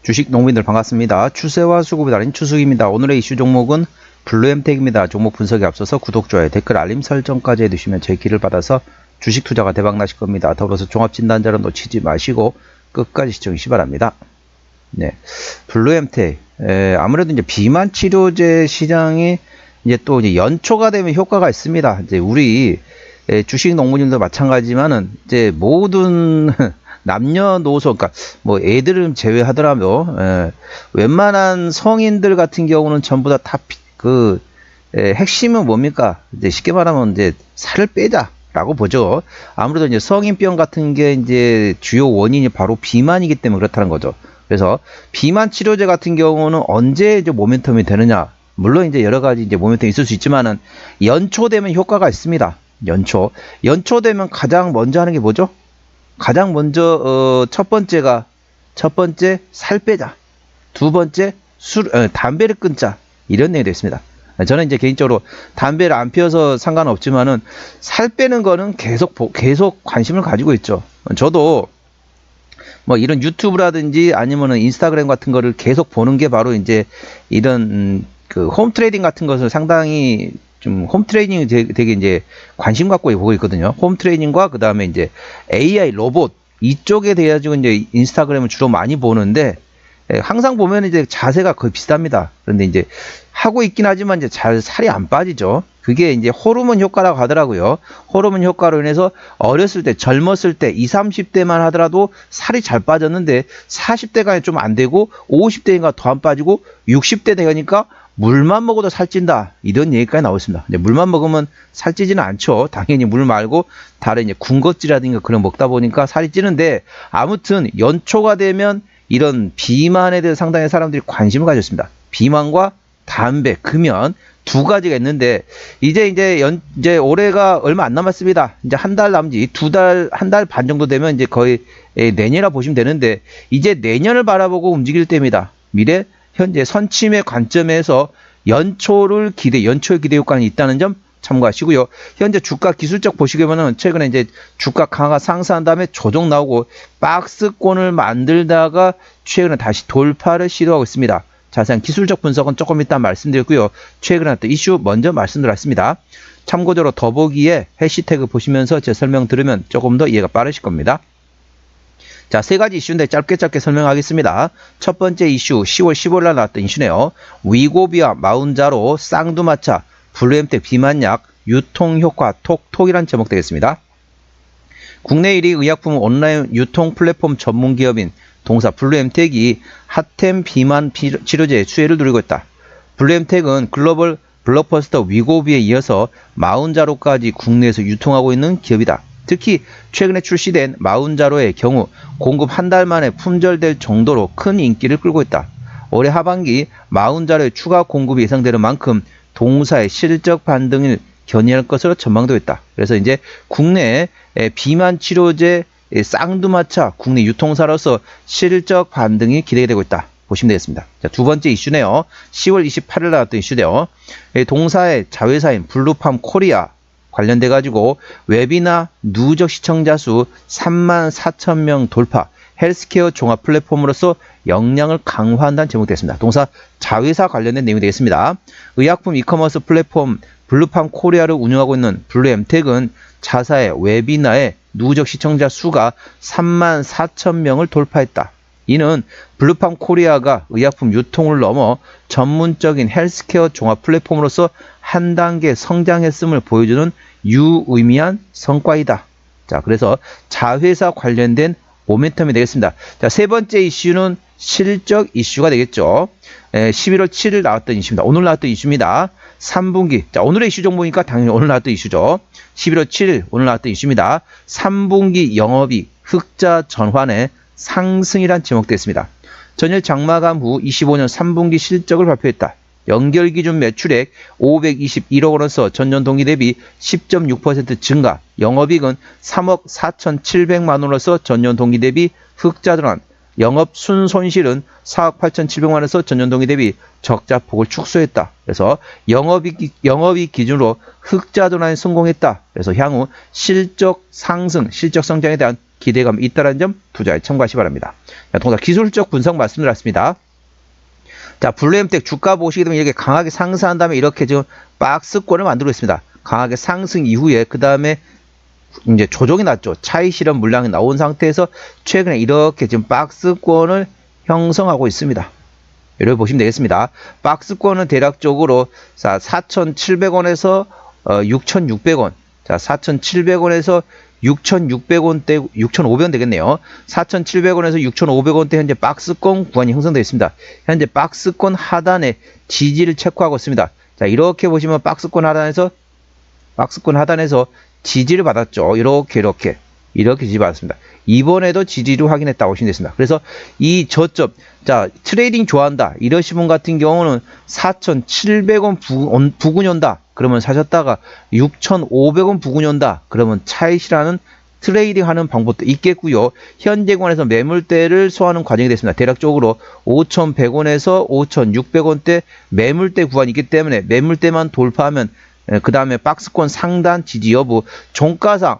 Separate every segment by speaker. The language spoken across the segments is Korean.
Speaker 1: 주식 농민들 반갑습니다. 추세와 수급이 다른 추수입니다. 오늘의 이슈 종목은 블루엠텍입니다. 종목 분석에 앞서서 구독, 좋아요, 댓글, 알림 설정까지 해두시면 제 길을 받아서 주식 투자가 대박 나실 겁니다. 더불어서 종합진단자료 놓치지 마시고 끝까지 시청하시기 바랍니다. 네, 블루엠텍 아무래도 이제 비만 치료제 시장이 이제 또 이제 연초가 되면 효과가 있습니다. 이제 우리 주식 농민들도 마찬가지지만은 이제 모든 남녀노소, 그러니까 뭐 애들은 제외하더라도 웬만한 성인들 같은 경우는 전부 다 그 핵심은 뭡니까? 이제 쉽게 말하면 이제 살을 빼자라고 보죠. 아무래도 이제 성인병 같은 게 이제 주요 원인이 바로 비만이기 때문에 그렇다는 거죠. 그래서 비만 치료제 같은 경우는 언제 이제 모멘텀이 되느냐? 물론 이제 여러 가지 이제 모멘텀이 있을 수 있지만은 연초 되면 효과가 있습니다. 연초 되면 가장 먼저 하는 게 뭐죠? 가장 먼저 첫 번째 살 빼자, 두 번째 담배를 끊자, 이런 내용이 되어 있습니다. 저는 이제 개인적으로 담배를 안 피워서 상관없지만은 살 빼는 거는 계속 관심을 가지고 있죠. 저도 뭐 이런 유튜브라든지 아니면은 인스타그램 같은 거를 계속 보는 게 바로 이제 이런 그 홈 트레이딩 같은 것을 상당히 좀 홈 트레이닝 되게 이제 관심 갖고 보고 있거든요. 홈 트레이닝과 그 다음에 이제 AI 로봇 이쪽에 대해 가지고 이제 인스타그램을 주로 많이 보는데 항상 보면 이제 자세가 거의 비슷합니다. 그런데 이제 하고 있긴 하지만 이제 잘 살이 안 빠지죠. 그게 이제 호르몬 효과라고 하더라고요. 호르몬 효과로 인해서 어렸을 때, 젊었을 때 20, 30대만 하더라도 살이 잘 빠졌는데 40대가 좀 안 되고 50대인가 더 안 빠지고 60대 되니까 물만 먹어도 살찐다, 이런 얘기까지 나오고 있습니다. 이제 물만 먹으면 살찌지는 않죠. 당연히 물 말고 다른 이제 군것질이라든가 그런 먹다 보니까 살이 찌는데, 아무튼 연초가 되면 이런 비만에 대해서 상당히 사람들이 관심을 가졌습니다. 비만과 담배, 금연 두 가지가 있는데 이제 올해가 얼마 안 남았습니다. 이제 한 달 남지 한 달 반 정도 되면 이제 거의 내년이라 보시면 되는데, 이제 내년을 바라보고 움직일 때입니다. 미래 현재 선침의 관점에서 연초의 기대 효과는 있다는 점 참고하시고요. 현재 주가 기술적 보시게 보면 최근에 이제 주가 강화가 상승한 다음에 조정 나오고 박스권을 만들다가 최근에 다시 돌파를 시도하고 있습니다. 자세한 기술적 분석은 조금 이따 말씀드렸고요. 최근에 또 이슈 먼저 말씀드렸습니다. 참고적으로 더보기에 해시태그 보시면서 제 설명 들으면 조금 더 이해가 빠르실 겁니다. 자, 세 가지 이슈인데 짧게 설명하겠습니다. 첫 번째 이슈, 10월 15일 날 나왔던 이슈네요. 위고비와 마운자로 쌍두마차 블루엠텍 비만약 유통효과 톡톡이란 제목 되겠습니다. 국내 1위 의약품 온라인 유통 플랫폼 전문기업인 동사 블루엠텍이 핫템 비만 치료제의 수혜를 누리고 있다. 블루엠텍은 글로벌 블록버스터 위고비에 이어서 마운자로까지 국내에서 유통하고 있는 기업이다. 특히 최근에 출시된 마운자로의 경우 공급 한 달 만에 품절될 정도로 큰 인기를 끌고 있다. 올해 하반기 마운자로의 추가 공급이 예상되는 만큼 동사의 실적 반등을 견인할 것으로 전망되고 있다. 그래서 이제 국내 비만 치료제 쌍두마차 국내 유통사로서 실적 반등이 기대되고 있다 보시면 되겠습니다. 자, 두 번째 이슈네요. 10월 28일 나왔던 이슈네요. 동사의 자회사인 블루팜 코리아 관련돼 가지고 웹이나 누적 시청자 수 34,000명 돌파, 헬스케어 종합 플랫폼으로서 역량을 강화한다는 제목이 되겠습니다. 동사 자회사 관련된 내용이 되겠습니다. 의약품 이커머스 플랫폼 블루팜 코리아를 운영하고 있는 블루엠텍은 자사의 웹이나의 누적 시청자 수가 34,000명을 돌파했다. 이는 블루팜 코리아가 의약품 유통을 넘어 전문적인 헬스케어 종합 플랫폼으로서 한 단계 성장했음을 보여주는 유의미한 성과이다. 자, 그래서 자회사 관련된 모멘텀이 되겠습니다. 자, 세 번째 이슈는 실적 이슈가 되겠죠. 11월 7일 나왔던 이슈입니다. 오늘 나왔던 이슈입니다. 3분기. 자, 오늘의 이슈 정보니까 당연히 오늘 나왔던 이슈죠. 11월 7일 오늘 나왔던 이슈입니다. 3분기 영업이익 흑자 전환의 상승이란 제목되었습니다. 전일 장마감 후 25년 3분기 실적을 발표했다. 연결 기준 매출액 521억 원에서 전년 동기 대비 10.6% 증가, 영업이익은 3억 4,700만 원에서 전년 동기 대비 흑자 전환, 영업 순손실은 4억 8,700만 원에서 전년 동기 대비 적자폭을 축소했다. 그래서 영업이익 기준으로 흑자 전환에 성공했다. 그래서 향후 실적 상승, 실적 성장에 대한 기대감이 있다는 점 투자에 참고하시 기 바랍니다. 자, 동사 기술적 분석 말씀드렸습니다. 자, 블루엠텍 주가 보시게 되면 이렇게 강하게 상승한 다음에 이렇게 지금 박스권을 만들고 있습니다. 강하게 상승 이후에 그 다음에 이제 조정이 났죠. 차익 실현 물량이 나온 상태에서 최근에 이렇게 지금 박스권을 형성하고 있습니다. 이렇게 보시면 되겠습니다. 박스권은 대략적으로 4,700원에서 6,600원. 자, 4,700원에서 6,600원대, 6,500원 되겠네요. 4,700원에서 6,500원대 현재 박스권 구간이 형성되어 있습니다. 현재 박스권 하단에 지지를 체크하고 있습니다. 자, 이렇게 보시면 박스권 하단에서 지지를 받았죠. 이렇게 지지받았습니다. 이번에도 지지를 확인했다고 보시면 되겠습니다. 그래서 이 저점, 자, 트레이딩 좋아한다 이러신 분 같은 경우는 4,700원 부근이 온다 그러면 사셨다가 6,500원 부근이 온다 그러면 차익이라는 트레이딩 하는 방법도 있겠고요. 현재 구간에서 매물대를 소화하는 과정이 됐습니다. 대략적으로 5,100원에서 5,600원대 매물대 구간이 있기 때문에 매물대만 돌파하면 그 다음에 박스권 상단 지지 여부, 종가상,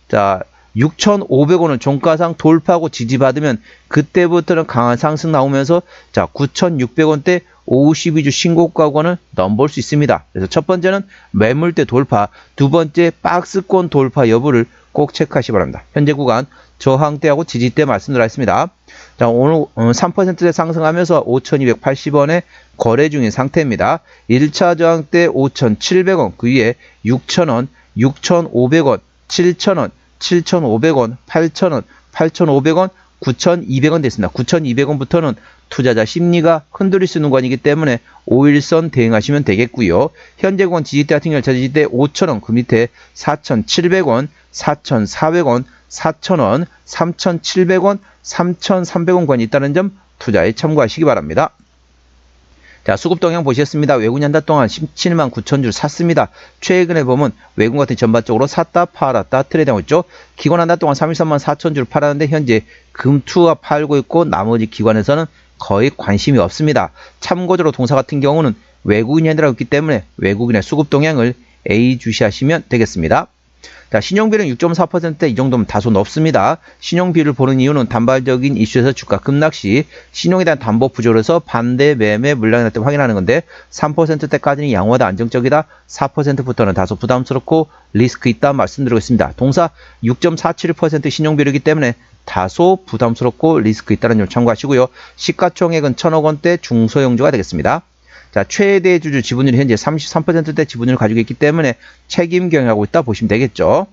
Speaker 1: 자, 6,500원을 종가상 돌파하고 지지받으면 그때부터는 강한 상승 나오면서 자, 9,600원대 52주 신고가 구간을 넘볼 수 있습니다. 그래서 첫 번째는 매물대 돌파, 두 번째 박스권 돌파 여부를 꼭 체크하시기 바랍니다. 현재 구간 저항대하고 지지대 말씀드렸습니다. 자, 오늘 3%대 상승하면서 5,280원에 거래 중인 상태입니다. 1차 저항대 5,700원, 그 위에 6,000원, 6,500원, 7,000원, 7,500원, 8,000원, 8,500원, 9,200원 됐습니다. 9,200원부터는 투자자 심리가 흔들릴 수 있는 구간이기 때문에 5일선 대응하시면 되겠고요. 현재 구간 지지대 같은 경우 지지대 5,000원, 그 밑에 4,700원, 4,400원, 4,000원, 3,700원, 3,300원 구간이 있다는 점 투자에 참고하시기 바랍니다. 자, 수급 동향 보셨습니다. 외국인 한 달 동안 17만 9천 줄 샀습니다. 최근에 보면 외국 같은 전반적으로 샀다 팔았다 트레이딩하고 있죠. 기관 한 달 동안 33만 4천 줄 팔았는데 현재 금투가 팔고 있고 나머지 기관에서는 거의 관심이 없습니다. 참고적으로 동사 같은 경우는 외국인이 한다고 있기 때문에 외국인의 수급 동향을 예의주시하시면 되겠습니다. 자, 신용비율은 6.4%대 이 정도면 다소 높습니다. 신용비율을 보는 이유는 단발적인 이슈에서 주가 급락시, 신용에 대한 담보 부족에서 반대 매매 물량이 났다고 확인하는 건데 3%대까지는 양호하다 안정적이다, 4%부터는 다소 부담스럽고 리스크 있다 말씀드리고 있습니다. 동사 6.47% 신용비율이기 때문에 다소 부담스럽고 리스크 있다는 점 참고하시고요. 시가총액은 1,000억 원대 중소형주가 되겠습니다. 자, 최대 주주 지분율이 현재 33%대 지분율을 가지고 있기 때문에 책임 경영하고 있다 보시면 되겠죠.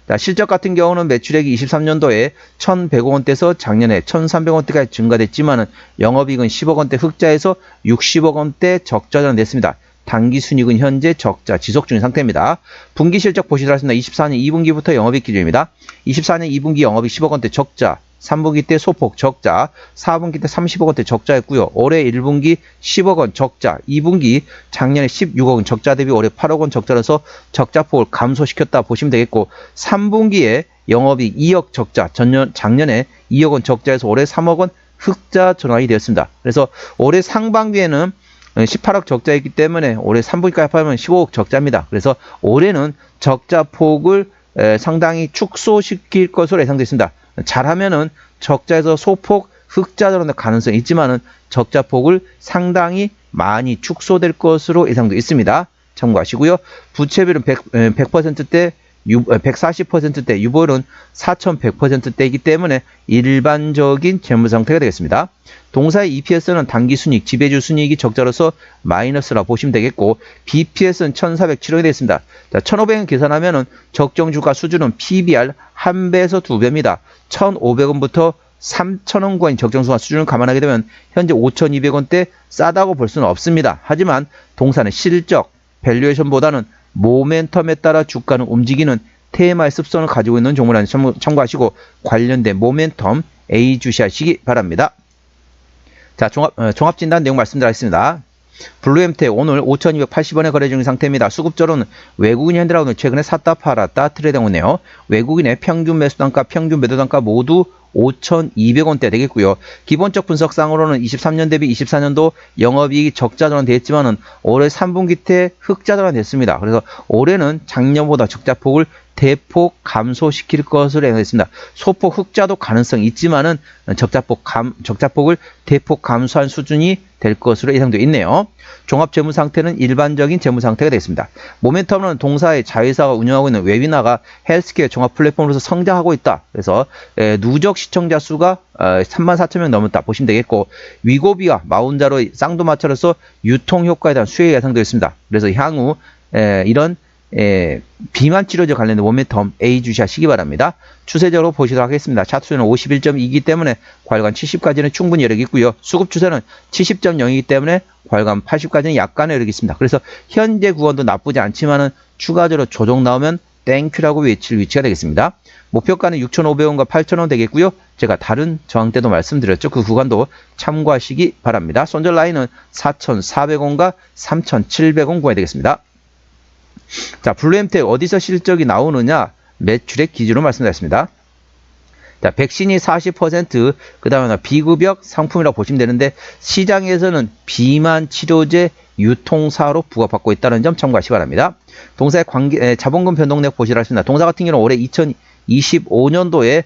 Speaker 1: 자, 실적 같은 경우는 매출액이 23년도에 1,100억 원대에서 작년에 1,300원대까지 증가됐지만은 영업이익은 10억 원대 흑자에서 60억 원대 적자 전환됐습니다. 당기순이익은 현재 적자 지속 중인 상태입니다. 분기 실적 보시도록 하겠습니다. 24년 2분기부터 영업이익 기준입니다. 24년 2분기 영업이익 10억 원대 적자, 3분기 때 소폭 적자, 4분기 때 30억 원대 적자였고요. 올해 1분기 10억 원 적자, 2분기 작년에 16억 원 적자 대비 올해 8억 원 적자라서 적자폭을 감소시켰다 보시면 되겠고, 3분기에 영업이익 2억 적자, 작년에 2억 원 적자에서 올해 3억 원 흑자 전환이 되었습니다. 그래서 올해 상반기에는 18억 적자이기 때문에 올해 3분기까지 합하면 15억 적자입니다. 그래서 올해는 적자폭을 상당히 축소시킬 것으로 예상되어 있습니다. 잘하면은 적자에서 소폭 흑자 전환의 가능성이 있지만은 적자폭을 상당히 많이 축소될 것으로 예상되어 있습니다. 참고하시고요. 부채비율은 100%대 140%대, 유보율은 4,100%대이기 때문에 일반적인 재무 상태가 되겠습니다. 동사의 EPS는 당기순이익, 지배주 순이익이 적자로서 마이너스라 보시면 되겠고, BPS는 1,407원이 되겠습니다. 자, 1,500원 계산하면은 적정주가 수준은 PBR 1배에서 2배입니다. 1,500원부터 3,000원 구간이 적정수가 수준을 감안하게 되면 현재 5,200원대 싸다고 볼 수는 없습니다. 하지만 동사는 실적, 밸류에이션보다는 모멘텀에 따라 주가는 움직이는 테마의 습성을 가지고 있는 종목이라는 점 참고하시고 관련된 모멘텀 A 주시하시기 바랍니다. 자, 종합진단 내용 말씀드리겠습니다. 블루엠텍 오늘 5,280원에 거래 중인 상태입니다. 수급적으로는 외국인이 현대라고 최근에 샀다 팔았다 트레이딩하고 있네요. 외국인의 평균 매수 단가, 평균 매도 단가 모두 5,200원대 되겠고요. 기본적 분석상으로는 23년 대비 24년도 영업이익이 적자 전환됐지만은 올해 3분기 때 흑자 전환됐습니다. 그래서 올해는 작년보다 적자폭을 대폭 감소시킬 것으로 예상됐습니다. 소폭 흑자도 가능성이 있지만은 적자폭을 대폭 감소한 수준이 될 것으로 예상되어 있네요. 종합 재무 상태는 일반적인 재무 상태가 되겠습니다. 모멘텀은 동사의 자회사가 운영하고 있는 웨비나가 헬스케어 종합 플랫폼으로서 성장하고 있다. 그래서 누적 시청자 수가 34,000명 넘었다 보시면 되겠고, 위고비와 마운자로의 쌍두마차로서 유통 효과에 대한 수혜가 예상되어 있습니다. 그래서 향후 이런 비만 치료제 관련된 모멘텀 A 주시하시기 바랍니다. 추세적으로 보시도록 하겠습니다. 차트 수는 51.2이기 때문에 과열관 70까지는 충분히 여력이 있고요. 수급 추세는 70.0이기 때문에 과열관 80까지는 약간의 여력이 있습니다. 그래서 현재 구간도 나쁘지 않지만은 추가적으로 조정 나오면 땡큐라고 외칠 위치가 되겠습니다. 목표가는 6,500원과 8,000원 되겠고요. 제가 다른 저항 때도 말씀드렸죠. 그 구간도 참고하시기 바랍니다. 손절 라인은 4,400원과 3,700원 구간이 되겠습니다. 자, 블루엠텍 어디서 실적이 나오느냐? 매출액 기준으로 말씀드렸습니다. 자, 백신이 40%, 그 다음에 비급여 상품이라고 보시면 되는데, 시장에서는 비만 치료제 유통사로 부각받고 있다는 점 참고하시기 바랍니다. 동사의 자본금 변동력 보시라 했습니다. 동사 같은 경우는 올해 2025년도에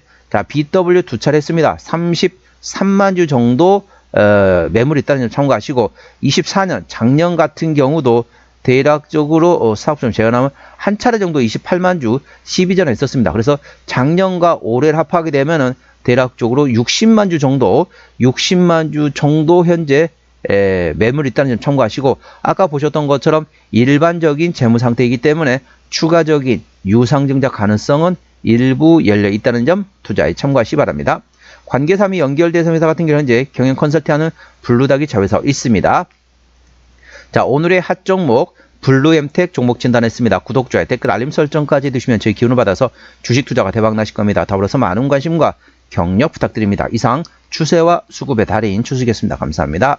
Speaker 1: BW 두 차례 했습니다. 33만 주 정도 매물이 있다는 점 참고하시고, 24년 작년 같은 경우도 대략적으로 사업점 제한하면 한 차례 정도 28만 주 12전에 있었습니다. 그래서 작년과 올해를 합하게 되면은 대략적으로 60만 주 정도 현재 매물이 있다는 점 참고하시고, 아까 보셨던 것처럼 일반적인 재무 상태이기 때문에 추가적인 유상증자 가능성은 일부 열려 있다는 점 투자에 참고하시기 바랍니다. 관계사미 연결된 회사 같은 경우는 현재 경영 컨설팅하는 블루닥이 자회사 있습니다. 자, 오늘의 핫 종목 블루엠텍 종목 진단했습니다. 구독, 좋아요, 댓글, 알림 설정까지 해두시면 저희 기운을 받아서 주식 투자가 대박 나실 겁니다. 더불어서 많은 관심과 격려 부탁드립니다. 이상 추세와 수급의 달인 추수겠습니다. 감사합니다.